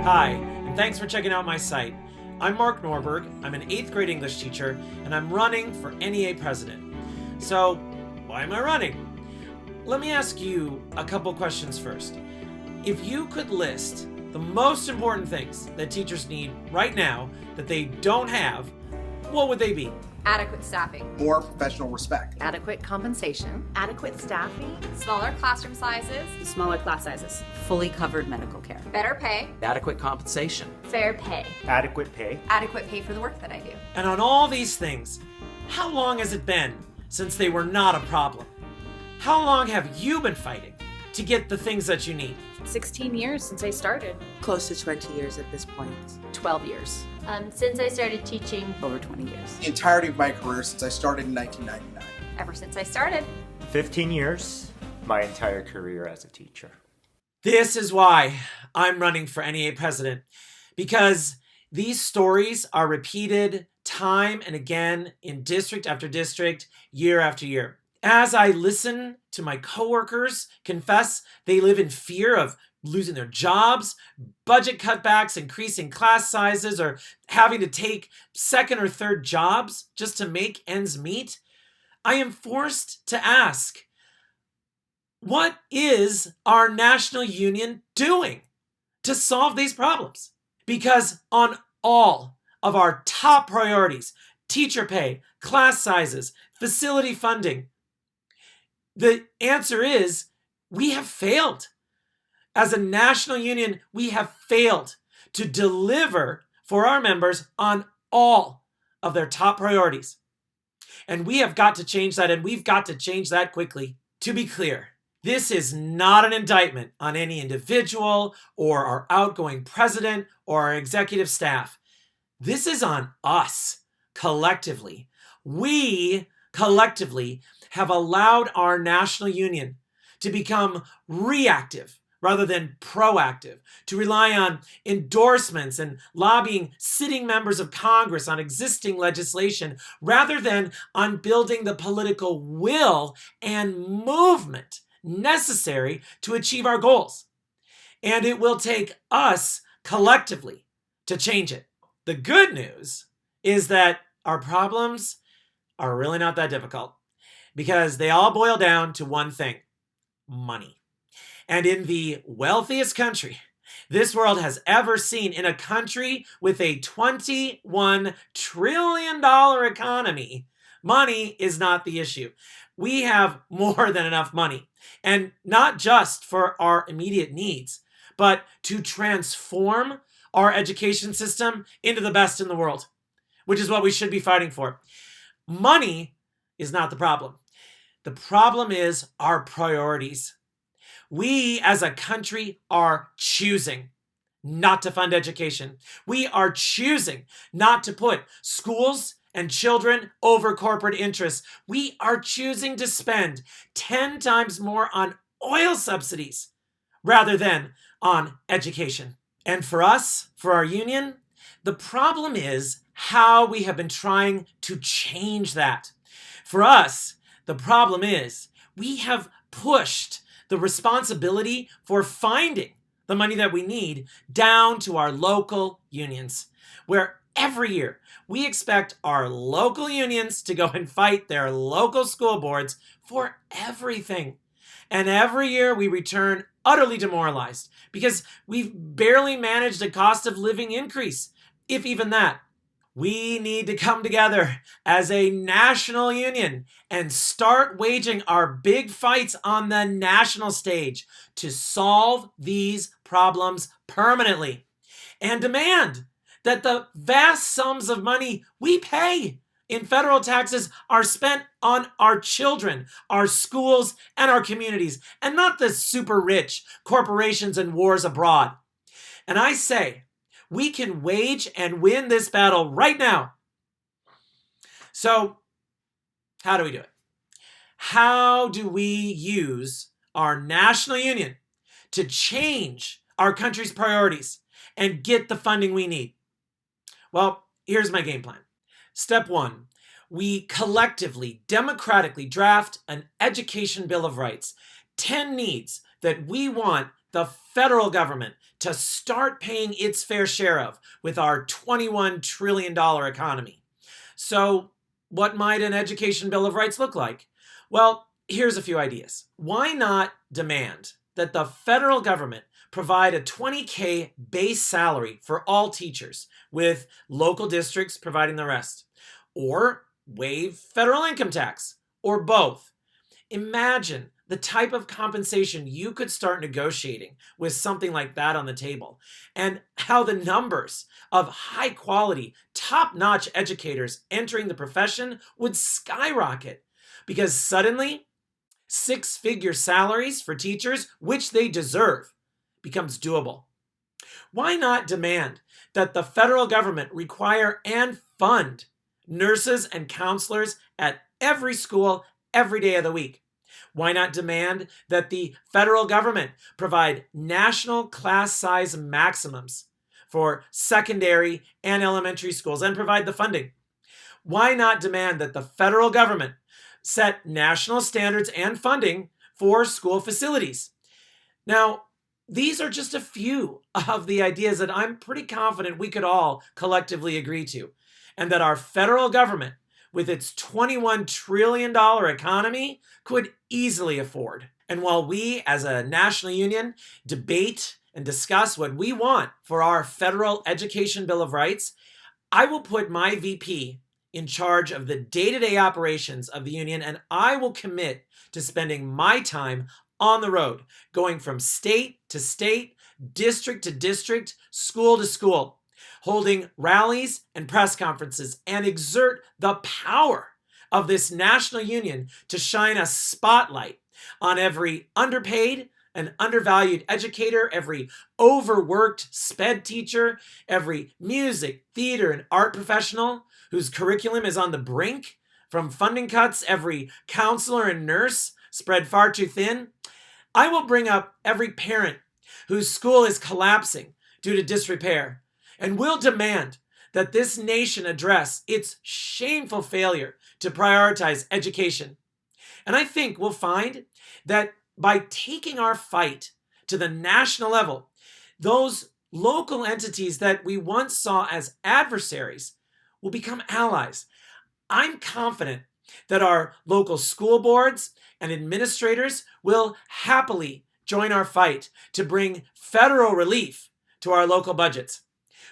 Hi, and thanks for checking out my site. I'm Mark Norberg, I'm an 8th grade English teacher, and I'm running for NEA president. So, why am I running? Let me ask you a couple questions first. If you could list the most important things that teachers need right now that they don't have, what would they be? Adequate staffing. More professional respect. Adequate compensation. Adequate staffing. Smaller classroom sizes. Smaller class sizes. Fully covered medical care. Better pay. Adequate compensation. Fair pay. Adequate pay. Adequate pay for the work that I do. And on all these things, how long has it been since they were not a problem? How long have you been fighting to get the things that you need? 16 years since I started. Close to 20 years at this point. 12 years. Since I started teaching. Over 20 years. The entirety of my career since I started in 1999. Ever since I started. 15 years, my entire career as a teacher. This is why I'm running for NEA president, because these stories are repeated time and again in district after district, year after year. As I listen to my coworkers confess they live in fear of losing their jobs, budget cutbacks, increasing class sizes, or having to take second or third jobs just to make ends meet, I am forced to ask, what is our national union doing to solve these problems? Because on all of our top priorities, teacher pay, class sizes, facility funding, the answer is we have failed. As a national union, we have failed to deliver for our members on all of their top priorities. And we have got to change that, and we've got to change that quickly. To be clear, this is not an indictment on any individual or our outgoing president or our executive staff. This is on us collectively. We collectively have allowed our national union to become reactive rather than proactive, to rely on endorsements and lobbying sitting members of Congress on existing legislation rather than on building the political will and movement necessary to achieve our goals. And it will take us collectively to change it. The good news is that our problems are really not that difficult because they all boil down to one thing: money. And in the wealthiest country this world has ever seen, in a country with a $21 trillion economy, money is not the issue. We have more than enough money, and not just for our immediate needs, but to transform our education system into the best in the world, which is what we should be fighting for. Money is not the problem. The problem is our priorities. We as a country are choosing not to fund education. We are choosing not to put schools and children over corporate interests. We are choosing to spend 10 times more on oil subsidies rather than on education. And for us, for our union, the problem is how we have been trying to change that. For us, the problem is we have pushed the responsibility for finding the money that we need down to our local unions, where every year we expect our local unions to go and fight their local school boards for everything. And every year we return utterly demoralized because we've barely managed a cost of living increase, if even that. We need to come together as a national union and start waging our big fights on the national stage to solve these problems permanently and demand that the vast sums of money we pay in federal taxes are spent on our children, our schools, and our communities, and not the super rich corporations and wars abroad. And I say, we can wage and win this battle right now. So, how do we do it? How do we use our national union to change our country's priorities and get the funding we need? Well, here's my game plan. Step 1, we collectively, democratically draft an education bill of rights, 10 needs that we want the federal government to start paying its fair share of with our $21 trillion economy. So, what might an education bill of rights look like? Well, here's a few ideas. Why not demand that the federal government provide a $20K base salary for all teachers, with local districts providing the rest? Or waive federal income tax, or both. Imagine the type of compensation you could start negotiating with something like that on the table, and how the numbers of high quality, top-notch educators entering the profession would skyrocket, because suddenly six-figure salaries for teachers, which they deserve, becomes doable. Why not demand that the federal government require and fund nurses and counselors at every school every day of the week? Why not demand that the federal government provide national class size maximums for secondary and elementary schools and provide the funding? Why not demand that the federal government set national standards and funding for school facilities? Now, these are just a few of the ideas that I'm pretty confident we could all collectively agree to, and that our federal government, with its $21 trillion economy, could easily afford. And while we, as a national union, debate and discuss what we want for our federal education bill of rights, I will put my VP in charge of the day-to-day operations of the union, and I will commit to spending my time on the road, going from state to state, district to district, school to school, holding rallies and press conferences, and exert the power of this national union to shine a spotlight on every underpaid and undervalued educator, every overworked sped teacher, every music, theater, and art professional whose curriculum is on the brink from funding cuts, every counselor and nurse spread far too thin. I will bring up every parent whose school is collapsing due to disrepair, and will demand that this nation address its shameful failure to prioritize education. And I think we'll find that by taking our fight to the national level, those local entities that we once saw as adversaries will become allies. I'm confident that our local school boards and administrators will happily join our fight to bring federal relief to our local budgets.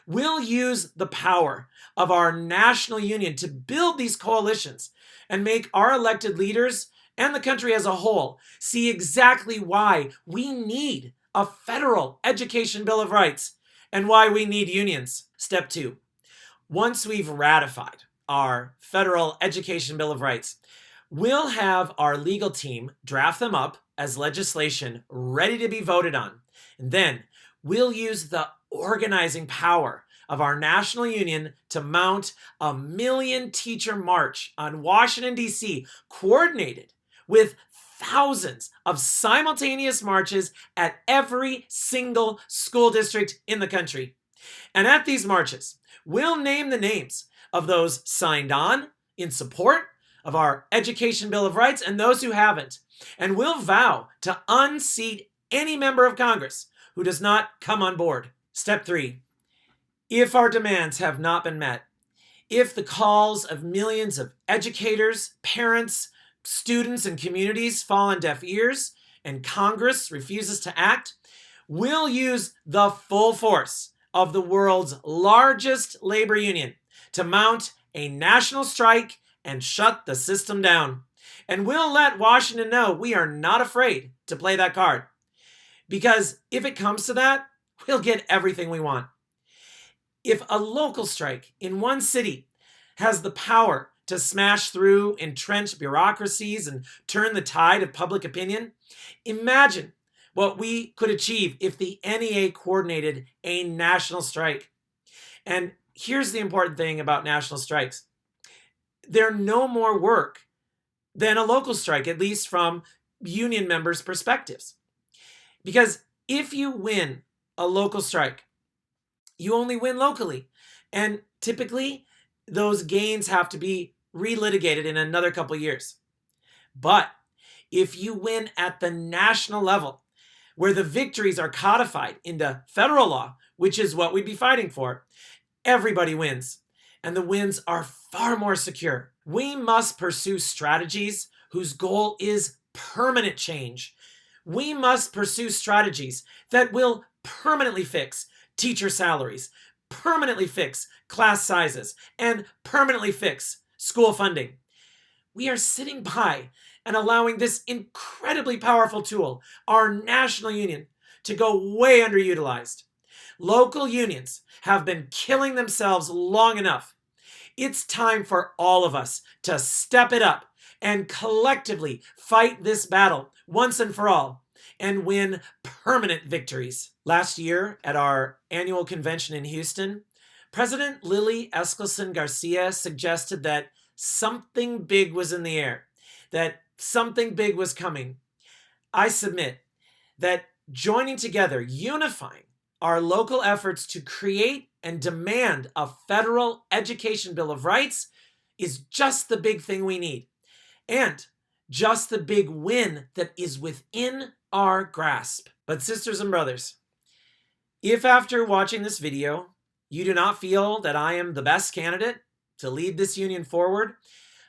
We'll use the power of our national union to build these coalitions and make our elected leaders and the country as a whole see exactly why we need a federal education bill of rights and why we need unions. Step 2. Once we've ratified our federal education bill of rights, we'll have our legal team draft them up as legislation ready to be voted on. And then we'll use the organizing power of our national union to mount a 1 million teacher march on Washington, D.C., coordinated with thousands of simultaneous marches at every single school district in the country. And at these marches, we'll name the names of those signed on in support of our education bill of rights and those who haven't. And we'll vow to unseat any member of Congress who does not come on board. Step 3. If our demands have not been met, if the calls of millions of educators, parents, students, and communities fall on deaf ears and Congress refuses to act, we'll use the full force of the world's largest labor union to mount a national strike and shut the system down. And we'll let Washington know we are not afraid to play that card. Because if it comes to that, we'll get everything we want. If a local strike in one city has the power to smash through entrenched bureaucracies and turn the tide of public opinion, imagine what we could achieve if the NEA coordinated a national strike. And here's the important thing about national strikes. They're no more work than a local strike, at least from union members' perspectives. Because if you win a local strike, you only win locally. And typically, those gains have to be relitigated in another couple years. But if you win at the national level, where the victories are codified into federal law, which is what we'd be fighting for, everybody wins. And the wins are far more secure. We must pursue strategies whose goal is permanent change. We must pursue strategies that will permanently fix teacher salaries, permanently fix class sizes, and permanently fix school funding. We are sitting by and allowing this incredibly powerful tool, our national union, to go way underutilized. Local unions have been killing themselves long enough. It's time for all of us to step it up and collectively fight this battle once and for all and win permanent victories. Last year at our annual convention in Houston, President Lily Eskelsen Garcia suggested that something big was in the air, that something big was coming. I submit that joining together, unifying our local efforts to create and demand a federal education bill of rights is just the big thing we need, and just the big win that is within our grasp. But sisters and brothers, if after watching this video, you do not feel that I am the best candidate to lead this union forward,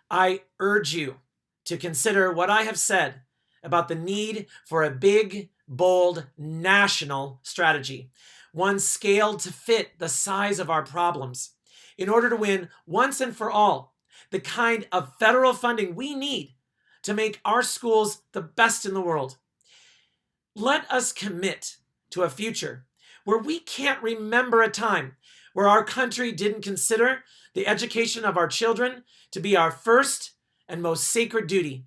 I urge you to consider what I have said about the need for a big, bold, national strategy, one scaled to fit the size of our problems, in order to win once and for all the kind of federal funding we need to make our schools the best in the world. Let us commit to a future where we can't remember a time where our country didn't consider the education of our children to be our first and most sacred duty.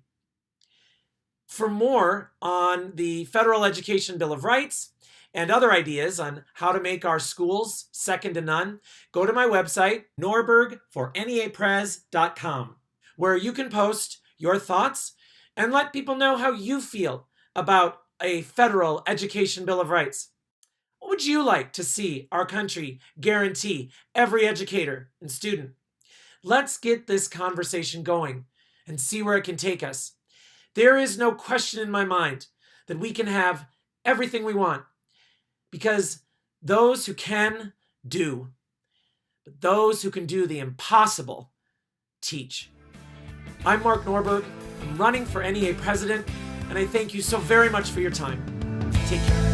For more on the Federal Education Bill of Rights and other ideas on how to make our schools second to none, go to my website, norberg4neapres.com, where you can post your thoughts and let people know how you feel about a Federal Education Bill of Rights. What would you like to see our country guarantee every educator and student? Let's get this conversation going and see where it can take us. There is no question in my mind that we can have everything we want, because those who can do, but those who can do the impossible teach. I'm Mark Norberg. I'm running for NEA president, and I thank you so very much for your time. Take care.